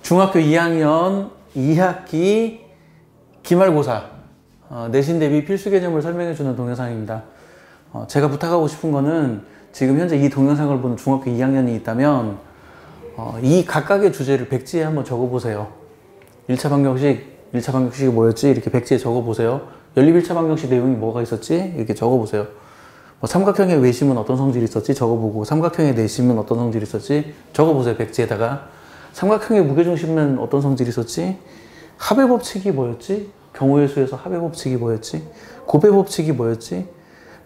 중학교 2학년 2학기 기말고사 내신 대비 필수 개념을 설명해주는 동영상입니다. 제가 부탁하고 싶은 거는 지금 현재 이 동영상을 보는 중학교 2학년이 있다면 이 각각의 주제를 백지에 한번 적어보세요. 1차 방정식이 뭐였지? 이렇게 백지에 적어보세요. 연립 1차 방정식 내용이 뭐가 있었지? 이렇게 적어보세요. 삼각형의 외심은 어떤 성질이 있었지? 적어보고, 삼각형의 내심은 어떤 성질이 있었지? 적어보세요, 백지에다가. 삼각형의 무게중심은 어떤 성질이 있었지? 합의 법칙이 뭐였지? 경우의 수에서 합의 법칙이 뭐였지? 곱의 법칙이 뭐였지?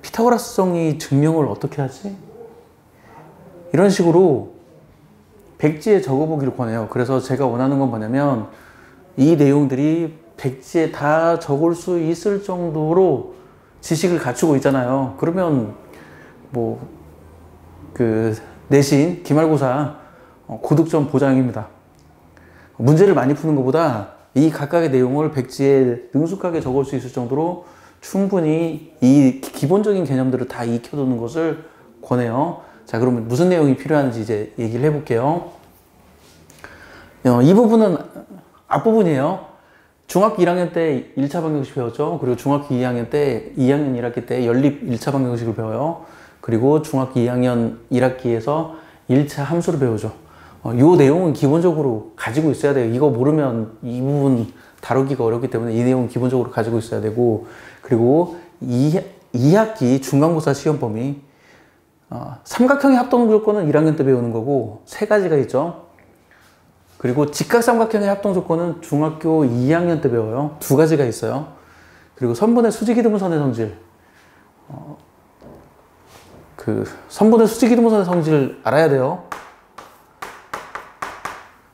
피타고라스 정리 증명을 어떻게 하지? 이런 식으로 백지에 적어보기를 권해요. 그래서 제가 원하는 건 뭐냐면 이 내용들이 백지에 다 적을 수 있을 정도로 지식을 갖추고 있잖아요. 그러면 내신 기말고사 고득점 보장입니다. 문제를 많이 푸는 것보다 이 각각의 내용을 백지에 능숙하게 적을 수 있을 정도로 충분히 이 기본적인 개념들을 다 익혀두는 것을 권해요. 자, 그러면 무슨 내용이 필요한지 이제 얘기를 해볼게요. 이 부분은 앞부분이에요. 중학교 1학년 때 1차 방정식 배웠죠. 그리고 중학교 2학년 때 2학년 1학기 때 연립 1차 방정식을 배워요. 그리고 중학교 2학년 1학기에서 1차 함수를 배우죠. 이 내용은 기본적으로 가지고 있어야 돼요. 이거 모르면 이 부분 다루기가 어렵기 때문에 이 내용은 기본적으로 가지고 있어야 되고, 그리고 2학기 중간고사 시험 범위, 삼각형의 합동 조건은 1학년 때 배우는 거고, 세 가지가 있죠. 그리고 직각삼각형의 합동 조건은 중학교 2학년 때 배워요. 두 가지가 있어요. 그리고 선분의 수직이등분선의 성질, 선분의 수직이등분선의 성질 알아야 돼요.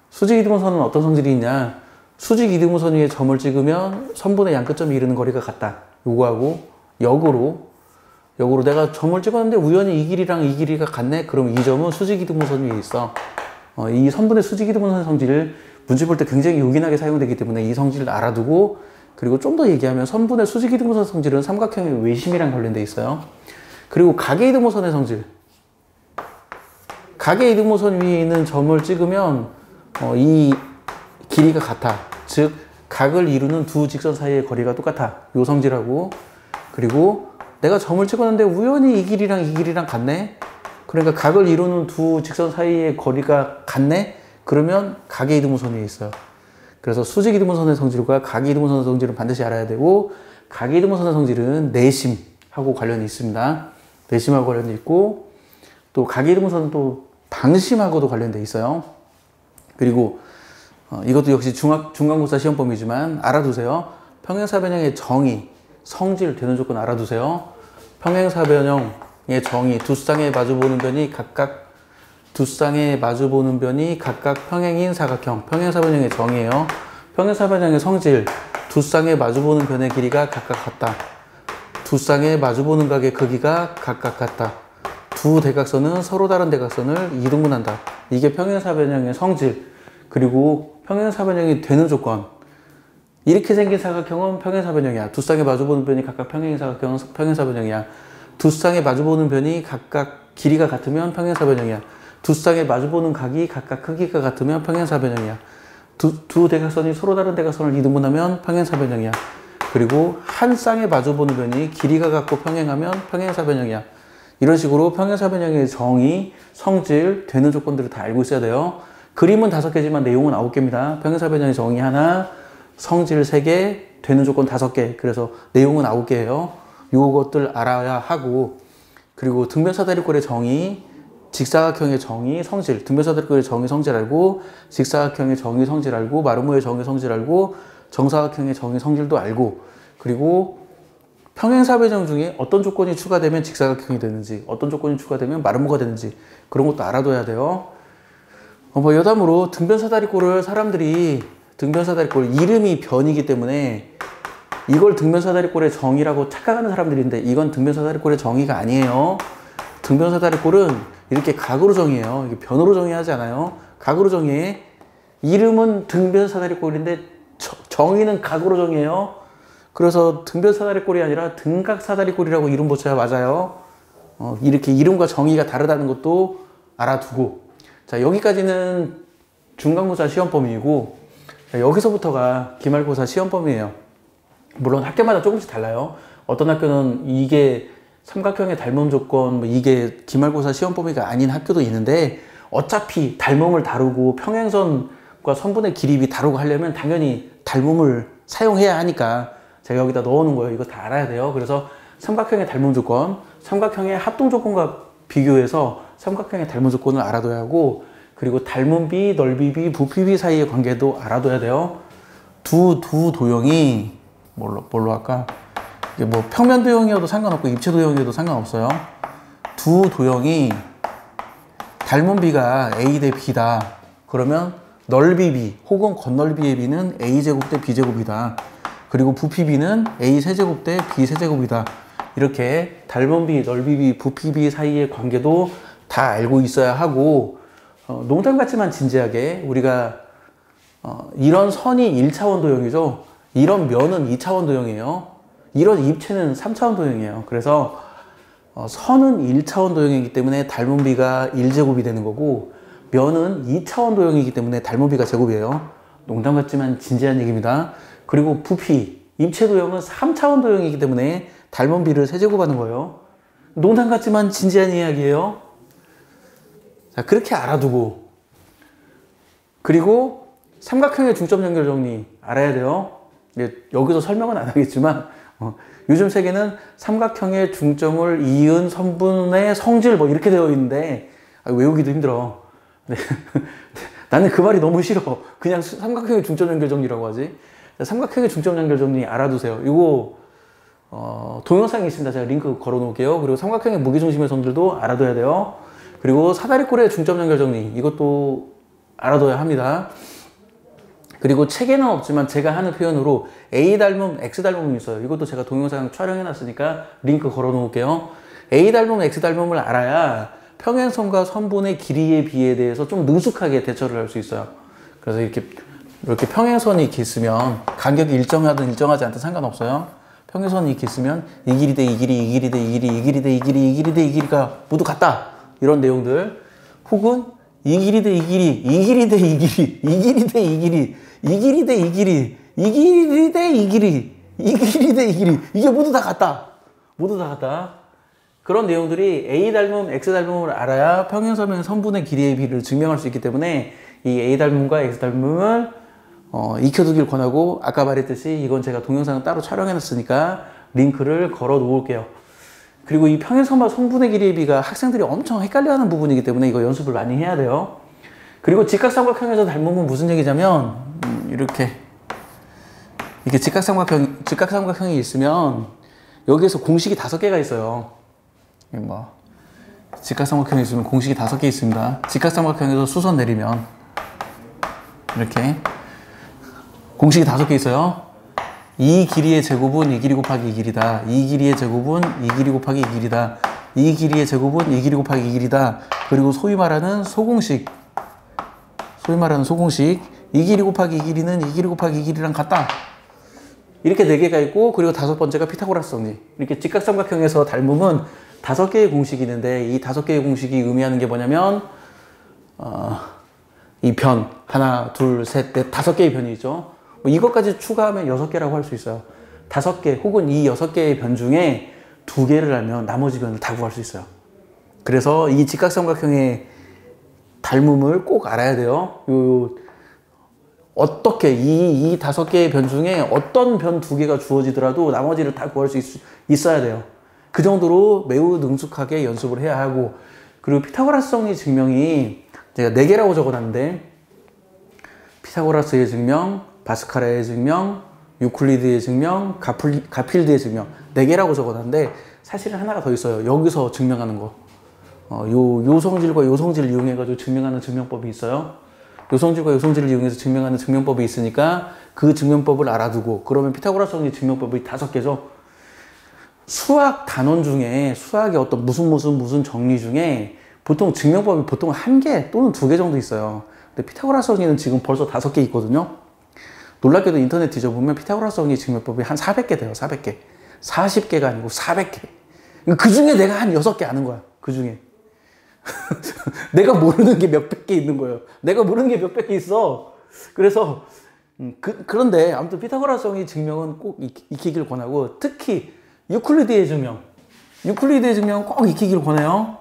수직이등분선은 어떤 성질이 있냐? 수직이등분선 위에 점을 찍으면 선분의 양끝점이 이루는 거리가 같다. 요거하고 역으로 내가 점을 찍었는데 우연히 이 길이랑 이 길이가 같네? 그럼 이 점은 수직이등분선 위에 있어. 이 선분의 수직이등분선의 성질을 문제 볼 때 굉장히 요긴하게 사용되기 때문에 이 성질을 알아두고, 그리고 좀 더 얘기하면 선분의 수직이등분선 성질은 삼각형의 외심이랑 관련돼 있어요. 그리고 각의 이등분선의 성질, 각의 이등분선 위에 있는 점을 찍으면 이 길이가 같아. 즉 각을 이루는 두 직선 사이의 거리가 똑같아. 요 성질하고, 그리고 내가 점을 찍었는데 우연히 이 길이랑 같네. 그러니까 각을 이루는 두 직선 사이의 거리가 같네. 그러면 각의 이등분선 위에 있어요. 그래서 수직 이등분선의 성질과 각의 이등분선의 성질은 반드시 알아야 되고, 각의 이등분선의 성질은 내심하고 관련이 있습니다. 내심하고 관련이 있고, 또 각의 이등분선은 또 방심하고도 관련돼 있어요. 그리고 이것도 역시 중간고사 시험 범위지만 알아두세요. 평행사변형의 정의, 성질 되는 조건 알아두세요. 평행사변형의 정의, 두 쌍에 마주보는 변이 각각 평행인 사각형, 평행사변형의 정의예요. 평행사변형의 성질, 두 쌍에 마주보는 변의 길이가 각각 같다. 두 쌍에 마주보는 각의 크기가 각각 같다. 두 대각선은 서로 다른 대각선을 이등분한다. 이게 평행사변형의 성질. 그리고 평행사변형이 되는 조건, 이렇게 생긴 사각형은 평행사변형이야. 두 쌍에 마주보는 변이 각각 평행인 사각형은 평행사변형이야. 두 쌍에 마주보는 변이 각각 길이가 같으면 평행사변형이야. 두 쌍에 마주보는 각이 각각 크기가 같으면 평행사변형이야. 두 대각선이 서로 다른 대각선을 이등분하면 평행사변형이야. 그리고 한 쌍에 마주보는 변이 길이가 같고 평행하면 평행사변형이야. 이런 식으로 평행사변형의 정의, 성질, 되는 조건들을 다 알고 있어야 돼요. 그림은 5개지만 내용은 9개입니다. 평행사변형의 정의 하나, 성질 3개, 되는 조건 5개. 그래서 내용은 9개예요. 요것들 알아야 하고, 그리고 등변사다리꼴의 정의, 직사각형의 정의, 성질, 등변사다리꼴의 정의, 성질 알고, 직사각형의 정의, 성질 알고, 마름모의 정의, 성질 알고, 정사각형의 정의, 성질도 알고, 그리고 평행사변형 중에 어떤 조건이 추가되면 직사각형이 되는지, 어떤 조건이 추가되면 마름모가 되는지, 그런 것도 알아둬야 돼요. 여담으로 등변사다리꼴을 사람들이 등변사다리꼴 이름이 변이기 때문에 이걸 등변사다리꼴의 정의라고 착각하는 사람들인데, 이건 등변사다리꼴의 정의가 아니에요. 등변사다리꼴은 이렇게 각으로 정의해요. 이게 변으로 정의하지 않아요. 각으로 정의해. 이름은 등변사다리꼴인데 정의는 각으로 정의해요. 그래서 등변사다리꼴이 아니라 등각사다리꼴이라고 이름 붙여야 맞아요. 이렇게 이름과 정의가 다르다는 것도 알아두고, 자, 여기까지는 중간고사 시험 범위이고, 여기서부터가 기말고사 시험 범위예요. 물론 학교마다 조금씩 달라요. 어떤 학교는 이게 삼각형의 닮음 조건, 이게 기말고사 시험 범위가 아닌 학교도 있는데, 어차피 닮음을 다루고 평행선과 선분의 길이비 다루고 하려면 당연히 닮음을 사용해야 하니까 제가 여기다 넣어놓은 거예요. 이거 다 알아야 돼요. 그래서 삼각형의 닮음 조건, 삼각형의 합동 조건과 비교해서 삼각형의 닮음 조건을 알아둬야 하고, 그리고 닮음비, 넓이비, 부피비 사이의 관계도 알아둬야 돼요. 두 도형이 뭘로 할까? 이게 뭐 평면 도형이어도 상관없고 입체 도형이어도 상관없어요. 두 도형이 닮음비가 A 대 B다. 그러면 넓이비 혹은 겉넓이의 B는 A제곱 대 B제곱이다. 그리고 부피비는 A 세제곱 대 B 세제곱이다. 이렇게 닮음비, 넓이비, 부피비 사이의 관계도 다 알고 있어야 하고, 농담 같지만 진지하게 우리가 이런 선이 1차원 도형이죠. 이런 면은 2차원 도형이에요. 이런 입체는 3차원 도형이에요. 그래서 선은 1차원 도형이기 때문에 닮음비가 1제곱이 되는 거고, 면은 2차원 도형이기 때문에 닮음비가 제곱이에요. 농담 같지만 진지한 얘기입니다. 그리고 부피, 입체 도형은 3차원 도형이기 때문에 닮음비를 세제곱하는 거예요. 농담 같지만 진지한 이야기예요. 자, 그렇게 알아두고, 그리고 삼각형의 중점 연결 정리 알아야 돼요. 여기서 설명은 안 하겠지만 요즘 세계는 삼각형의 중점을 이은 선분의 성질 뭐 이렇게 되어 있는데 외우기도 힘들어. 나는 그 말이 너무 싫어. 그냥 삼각형의 중점 연결 정리라고 하지. 삼각형의 중점 연결 정리 알아두세요. 이거 동영상이 있습니다. 제가 링크 걸어 놓을게요. 그리고 삼각형의 무게중심의 성질도 알아둬야 돼요. 그리고 사다리꼴의 중점 연결 정리, 이것도 알아둬야 합니다. 그리고 책에는 없지만 제가 하는 표현으로 A 닮음, X 닮음이 있어요. 이것도 제가 동영상 촬영해 놨으니까 링크 걸어 놓을게요. A 닮음, X 닮음을 알아야 평행선과 선분의 길이의 비에 대해서 좀 능숙하게 대처를 할 수 있어요. 그래서 이렇게 평행선이 이렇게 있으면 간격이 일정하든 일정하지 않든 상관없어요. 평행선이 이렇게 있으면 이 길이 대 이 길이, 이 길이 대 이 길이, 이 길이 대 이 길이, 이 길이 대 이 길이가 모두 같다. 이런 내용들. 혹은 이 길이 대 이 길이, 이 길이 대 이 길이, 이 길이 대 이 길이, 이 길이 대 이 길이, 이 길이 대 이 길이, 이 길이 대 이 길이, 이게 모두 다 같다. 모두 다 같다. 그런 내용들이 A 닮음, X 닮음을 알아야 평행선의 선분의 길이의 비를 증명할 수 있기 때문에 이 A 닮음과 X 닮음을 익혀두길 권하고, 아까 말했듯이 이건 제가 동영상을 따로 촬영해놨으니까 링크를 걸어 놓을게요. 그리고 이 평행선과 선분의 길이의 비가 학생들이 엄청 헷갈려하는 부분이기 때문에 이거 연습을 많이 해야 돼요. 그리고 직각삼각형에서 닮음은 무슨 얘기냐면 이렇게 직각삼각형이 있으면 여기에서 공식이 5개가 있어요. 직각삼각형이 있으면 공식이 5개 있습니다. 직각삼각형에서 수선 내리면 이렇게 공식이 5개 있어요. 이 길이의 제곱은 이 길이 곱하기 이 길이다. 이 길이의 제곱은 이 길이 곱하기 이 길이다. 이 길이의 제곱은 이 길이 곱하기 이 길이다. 그리고 소위 말하는 소공식, 이 길이 곱하기 이 길이는 이 길이 곱하기 이 길이랑 같다. 이렇게 4개가 있고, 그리고 5번째가 피타고라스 정리. 이렇게 직각삼각형에서 닮음은 5개의 공식이 있는데, 이 5개의 공식이 의미하는 게 뭐냐면 이 변, 하나, 둘, 셋, 넷, 5개의 변이 있죠. 이것까지 추가하면 6개라고 할 수 있어요. 5개 혹은 이 6개의 변 중에 2개를 알면 나머지 변을 다 구할 수 있어요. 그래서 이 직각삼각형의 닮음을 꼭 알아야 돼요. 어떻게 이 5개의 변 중에 어떤 변 2개가 주어지더라도 나머지를 다 구할 수 있어야 돼요. 그 정도로 매우 능숙하게 연습을 해야 하고, 그리고 피타고라스 정리 증명이 제가 4개라고 적어놨는데, 피타고라스의 증명, 바스카라의 증명, 유클리드의 증명, 가필드의 증명, 4개라고 적어놨는데 사실은 하나가 더 있어요. 여기서 증명하는 거. 요 성질과 요 성질을 이용해가지고 증명하는 증명법이 있어요. 요 성질과 요 성질을 이용해서 증명하는 증명법이 있으니까 그 증명법을 알아두고, 그러면 피타고라스 정리 증명법이 5개죠. 수학 단원 중에, 수학의 어떤 무슨 정리 중에 보통 증명법이 보통 1개 또는 2개 정도 있어요. 근데 피타고라스 정리는 지금 벌써 5개 있거든요. 놀랍게도 인터넷 뒤져보면 피타고라스 정리 증명법이 한 400개 돼요. 400개. 40개가 아니고 400개. 그 중에 내가 한 6개 아는 거야. 그 중에. 내가 모르는 게 몇백 개 있는 거예요. 내가 모르는 게 몇백 개 있어. 그래서 그런데 아무튼 피타고라성의 증명은 꼭 익히길 권하고, 특히 유클리드의 증명, 유클리드의 증명은 꼭 익히길 권해요.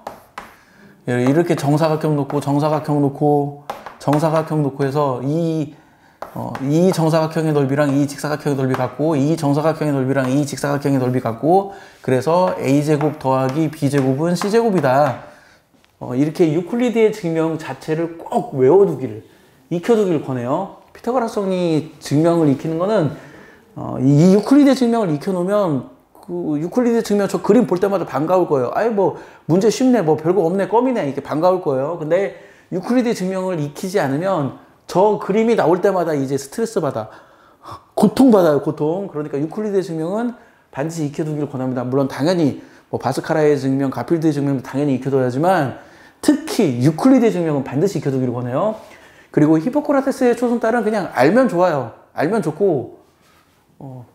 이렇게 정사각형 놓고 정사각형 놓고 정사각형 놓고 해서 이 정사각형의 넓이랑 이 직사각형의 넓이 같고, 이 정사각형의 넓이랑 이 직사각형의 넓이 같고, 그래서 a제곱 더하기 b제곱은 c제곱이다. 이렇게 유클리드의 증명 자체를 꼭 외워두기를, 익혀두기를 권해요. 피타고라성이 증명을 익히는 거는 이 유클리드의 증명을 익혀놓으면 그 유클리드 증명 저 그림 볼 때마다 반가울 거예요. 아이 뭐 문제 쉽네, 뭐 별거 없네, 껌이네, 이렇게 반가울 거예요. 근데 유클리드 증명을 익히지 않으면 저 그림이 나올 때마다 이제 스트레스 받아, 고통받아요, 고통. 그러니까 유클리드의 증명은 반드시 익혀두기를 권합니다. 물론 당연히 뭐 바스카라의 증명, 가필드의 증명도 당연히 익혀둬야지만 특히 유클리드의 증명은 반드시 익혀두기를 권해요. 그리고 히포크라테스의 초승달은 그냥 알면 좋아요. 알면 좋고,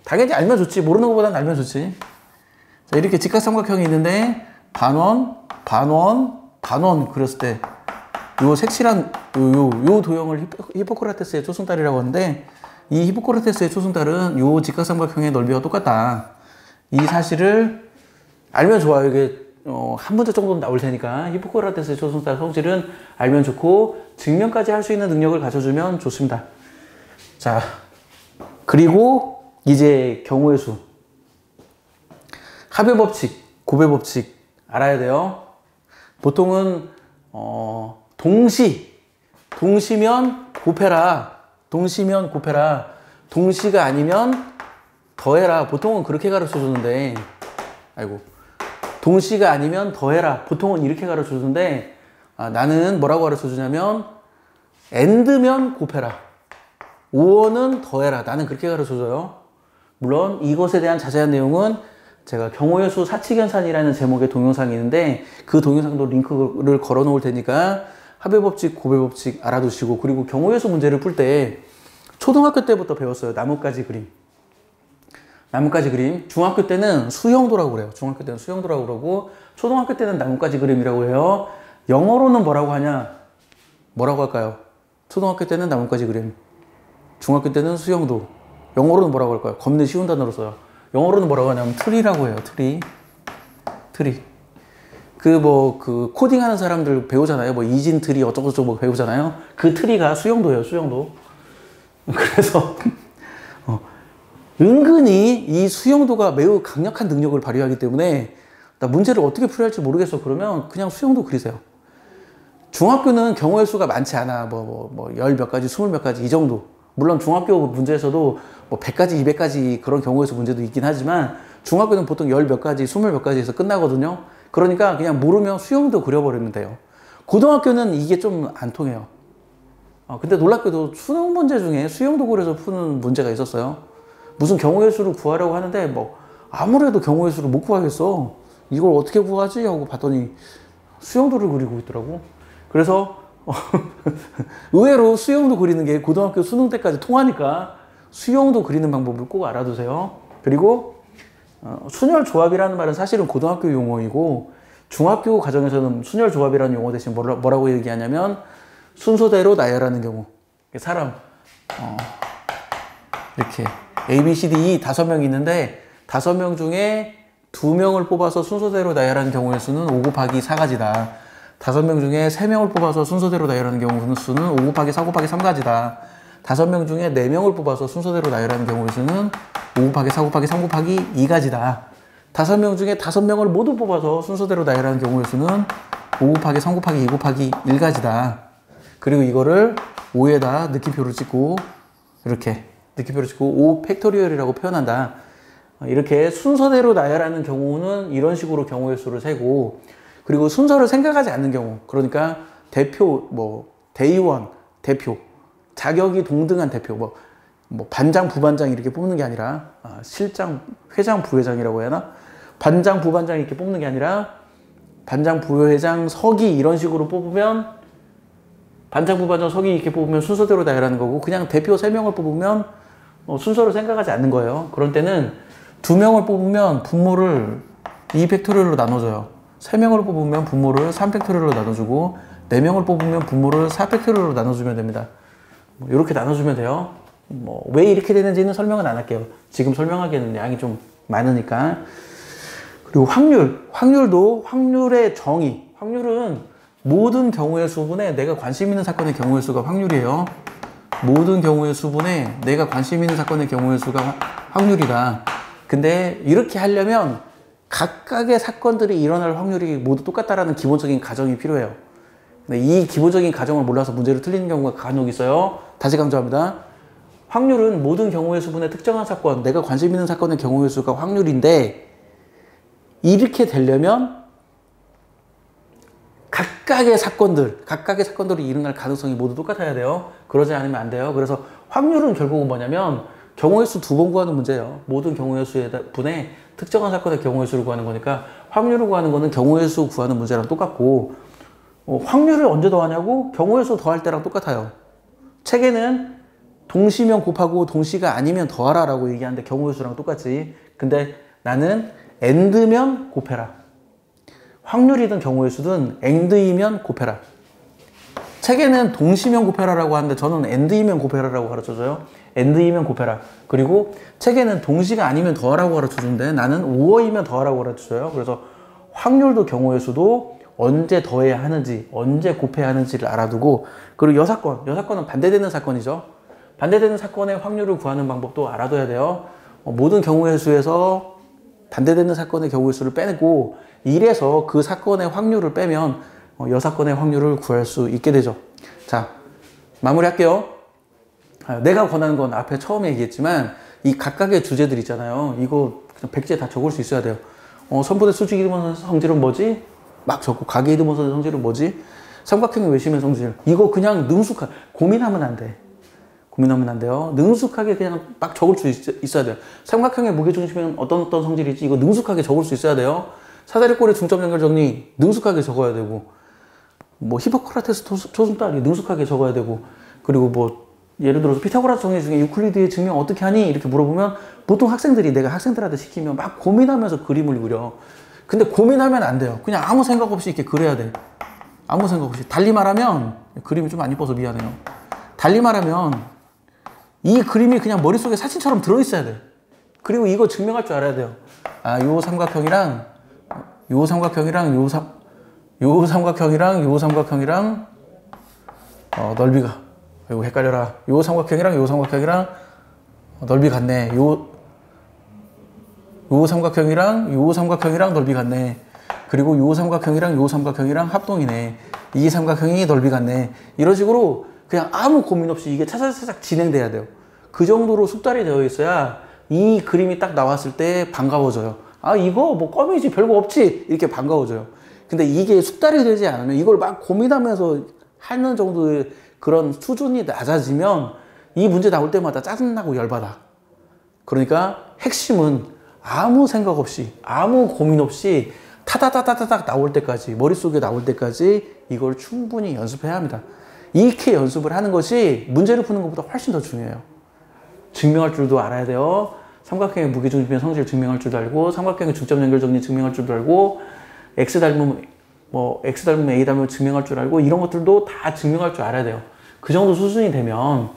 당연히 알면 좋지. 모르는 것보다는 알면 좋지. 자, 이렇게 직각삼각형이 있는데 반원, 반원, 반원 그렸을 때 요 색칠한 요 도형을 히포크라테스의 초승달이라고 하는데, 이 히포크라테스의 초승달은 요 직각삼각형의 넓이와 똑같다. 이 사실을 알면 좋아요. 이게 한 문제 정도는 나올 테니까 히포크라테스의 초승달 성질은 알면 좋고, 증명까지 할 수 있는 능력을 갖춰주면 좋습니다. 자, 그리고 이제 경우의 수, 합의 법칙, 고배 법칙 알아야 돼요. 보통은 동시면 곱해라, 동시면 곱해라, 동시가 아니면 더해라. 보통은 그렇게 가르쳐 주는데, 아이고, 동시가 아니면 더해라. 보통은 이렇게 가르쳐 주는데, 나는 뭐라고 가르쳐 주냐면 AND면 곱해라, OR은 더해라. 나는 그렇게 가르쳐 줘요. 물론 이것에 대한 자세한 내용은 제가 경우의 수 사칙연산이라는 제목의 동영상이 있는데, 그 동영상도 링크를 걸어 놓을 테니까 합의법칙, 고배법칙 알아두시고, 그리고 경우의 수 문제를 풀 때 초등학교 때부터 배웠어요. 나뭇가지 그림. 나뭇가지 그림. 중학교 때는 수형도라고 그래요. 중학교 때는 수형도라고 그러고, 초등학교 때는 나뭇가지 그림이라고 해요. 영어로는 뭐라고 하냐? 뭐라고 할까요? 초등학교 때는 나뭇가지 그림, 중학교 때는 수형도. 영어로는 뭐라고 할까요? 겁내 쉬운 단어로 써요. 영어로는 뭐라고 하냐면 트리라고 해요. 트리. 그 코딩 하는 사람들 배우잖아요. 뭐 이진 트리 어쩌고저쩌고 배우잖아요. 그 트리가 수형도예요. 수형도. 그래서 은근히 이 수형도가 매우 강력한 능력을 발휘하기 때문에 나 문제를 어떻게 풀어야 할지 모르겠어. 그러면 그냥 수형도 그리세요. 중학교는 경우의 수가 많지 않아. 열 몇 가지, 20 몇 가지 이 정도. 물론 중학교 문제에서도 뭐 100가지, 200가지 그런 경우의 수 문제도 있긴 하지만, 중학교는 보통 열 몇 가지, 20 몇 가지에서 끝나거든요. 그러니까 그냥 모르면 수형도 그려버리면 돼요. 고등학교는 이게 좀 안 통해요. 근데 놀랍게도 수능 문제 중에 수형도 그려서 푸는 문제가 있었어요. 무슨 경우의 수를 구하려고 하는데 뭐 아무래도 경우의 수를 못 구하겠어. 이걸 어떻게 구하지? 하고 봤더니 수형도를 그리고 있더라고. 그래서 의외로 수형도 그리는 게 고등학교 수능 때까지 통하니까 수형도 그리는 방법을 꼭 알아두세요. 그리고 순혈조합이라는 말은 사실은 고등학교 용어이고, 중학교 과정에서는 순혈조합이라는 용어 대신 뭐라고 얘기하냐면 순서대로 나열하는 경우. 사람 이렇게 A, B, C, D, E 5명이 있는데 5명 중에 2명을 뽑아서 순서대로 나열하는 경우의 수는 5 곱하기 4가지다. 5명 중에 3명을 뽑아서 순서대로 나열하는 경우의 수는 5 곱하기 4 곱하기 3가지다. 5명 중에 4명을 뽑아서 순서대로 나열하는 경우의 수는 5 곱하기 4 곱하기 3 곱하기 2가지다. 5명 중에 5명을 모두 뽑아서 순서대로 나열하는 경우의 수는 5 곱하기 3 곱하기 2 곱하기 1가지다. 그리고 이거를 5에다 느낌표를 찍고, 이렇게 느낌표를 찍고 5 팩토리얼이라고 표현한다. 이렇게 순서대로 나열하는 경우는 이런 식으로 경우의 수를 세고, 그리고 순서를 생각하지 않는 경우, 그러니까 대표, 대의원, 대표, 자격이 동등한 대표, 반장, 부반장 이렇게 뽑는 게 아니라, 실장, 회장, 부회장이라고 해야 하나? 반장, 부반장 이렇게 뽑는 게 아니라, 반장, 부회장, 서기 이런 식으로 뽑으면, 반장, 부반장, 서기 이렇게 뽑으면 순서대로 나열하는 거고, 그냥 대표 3명을 뽑으면 순서를 생각하지 않는 거예요. 그런 때는 2명을 뽑으면 분모를 2팩토리얼로 나눠줘요. 3명을 뽑으면 분모를 3팩토리얼로 나눠주고 4명을 뽑으면 분모를 4팩토리얼로 나눠주면 됩니다. 이렇게 나눠주면 돼요. 왜 이렇게 되는지는 설명은 안 할게요. 지금 설명하기에는 양이 좀 많으니까. 그리고 확률도 확률의 정의. 확률은 모든 경우의 수분에 내가 관심 있는 사건의 경우의 수가 확률이에요. 모든 경우의 수분에 내가 관심 있는 사건의 경우의 수가 확률이다. 근데 이렇게 하려면 각각의 사건들이 일어날 확률이 모두 똑같다라는 기본적인 가정이 필요해요. 근데 이 기본적인 가정을 몰라서 문제를 틀리는 경우가 간혹 있어요. 다시 강조합니다. 확률은 모든 경우의 수분의 특정한 사건, 내가 관심 있는 사건의 경우의 수가 확률인데, 이렇게 되려면 각각의 사건들이 일어날 가능성이 모두 똑같아야 돼요. 그러지 않으면 안 돼요. 그래서 확률은 결국은 뭐냐면 경우의 수 2번 구하는 문제예요. 모든 경우의 수의 분의 특정한 사건의 경우의 수를 구하는 거니까 확률을 구하는 거는 경우의 수 구하는 문제랑 똑같고, 확률을 언제 더하냐고? 경우의 수 더할 때랑 똑같아요. 책에는 동시면 곱하고 동시가 아니면 더하라 라고 얘기하는데 경우의 수랑 똑같지. 근데 나는 AND면 곱해라. 확률이든 경우의 수든 AND이면 곱해라. 책에는 동시면 곱해라 라고 하는데 저는 AND이면 곱해라 라고 가르쳐줘요. AND이면 곱해라. 그리고 책에는 동시가 아니면 더하라고 가르쳐주는데 나는 오어이면 더하라고 가르쳐줘요. 그래서 확률도 경우의 수도 언제 더해야 하는지, 언제 곱해야 하는지를 알아두고, 그리고 여사건은 반대되는 사건이죠. 반대되는 사건의 확률을 구하는 방법도 알아둬야 돼요. 모든 경우의 수에서 반대되는 사건의 경우의 수를 빼내고, 이래서 그 사건의 확률을 빼면 여사건의 확률을 구할 수 있게 되죠. 자, 마무리할게요. 내가 권하는 건 앞에 처음에 얘기했지만 이 각각의 주제들 있잖아요. 이거 그냥 백지에 다 적을 수 있어야 돼요. 선분의 수직 이등분선의 성질은 뭐지? 막 적고 가계 이등분선의 성질은 뭐지? 삼각형의 외심의 성질. 이거 그냥 능숙하게 고민하면 안 돼. 고민하면 안 돼요. 능숙하게 그냥 막 적을 수 있어야 돼요. 삼각형의 무게중심은 어떤 성질이지? 이거 능숙하게 적을 수 있어야 돼요. 사다리꼴의 중점 연결 정리 능숙하게 적어야 되고, 히포크라테스 초승달이 능숙하게 적어야 되고, 그리고 예를 들어서 피타고라스 정리 중에 유클리드의 증명 어떻게 하니? 이렇게 물어보면 보통 학생들이 내가 학생들한테 시키면 막 고민하면서 그림을 그려. 근데 고민하면 안 돼요. 그냥 아무 생각 없이 이렇게 그려야 돼. 아무 생각 없이. 달리 말하면, 그림이 좀 안 이뻐서 미안해요. 달리 말하면 이 그림이 그냥 머릿속에 사진처럼 들어있어야 돼. 그리고 이거 증명할 줄 알아야 돼요. 요 삼각형이랑 요 삼각형이랑 요 삼각형이랑 넓이가, 이거 헷갈려라. 요 삼각형이랑 넓이 같네. 요 삼각형이랑 넓이 같네. 그리고 요 삼각형이랑 합동이네. 이 삼각형이 넓이 같네. 이런 식으로 그냥 아무 고민 없이 이게 차차차차 진행돼야 돼요. 그 정도로 숙달이 되어 있어야 이 그림이 딱 나왔을 때 반가워져요. 이거 껌이지 별거 없지 이렇게 반가워져요. 근데 이게 숙달이 되지 않으면, 이걸 막 고민하면서 하는 정도의 그런 수준이 낮아지면 이 문제 나올 때마다 짜증나고 열받아. 그러니까 핵심은 아무 생각 없이, 아무 고민 없이 타다다다닥 나올 때까지, 머릿속에 나올 때까지 이걸 충분히 연습해야 합니다. 이렇게 연습을 하는 것이 문제를 푸는 것보다 훨씬 더 중요해요. 증명할 줄도 알아야 돼요. 삼각형의 무게중심의 성질 증명할 줄도 알고, 삼각형의 중점 연결 정리 증명할 줄도 알고, X 닮으면 A 닮으면 증명할 줄 알고, 이런 것들도 다 증명할 줄 알아야 돼요. 그 정도 수준이 되면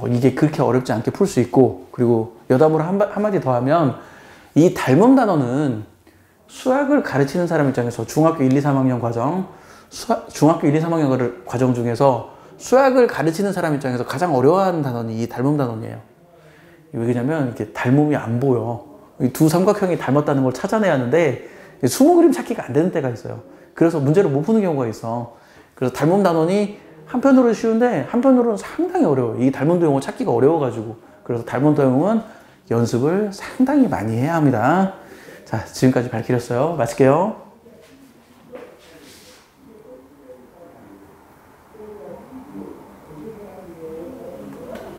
이게 그렇게 어렵지 않게 풀 수 있고, 그리고 여담으로 한마디 더 하면, 이 닮음 단어는 수학을 가르치는 사람 입장에서 중학교 1, 2, 3학년 과정 중에서 수학을 가르치는 사람 입장에서 가장 어려워하는 단어는 이 닮음 단원이에요. 왜냐면 이렇게 닮음이 안 보여. 이 두 삼각형이 닮았다는 걸 찾아내야 하는데 20그림 찾기가 안 되는 때가 있어요. 그래서 문제를 못 푸는 경우가 있어. 그래서 닮음 단원이 한편으로는 쉬운데 한편으로는 상당히 어려워요. 이 닮음 도형을 찾기가 어려워가지고. 그래서 닮음 도형은 연습을 상당히 많이 해야 합니다. 자, 지금까지 밝히렸어요. 마칠게요.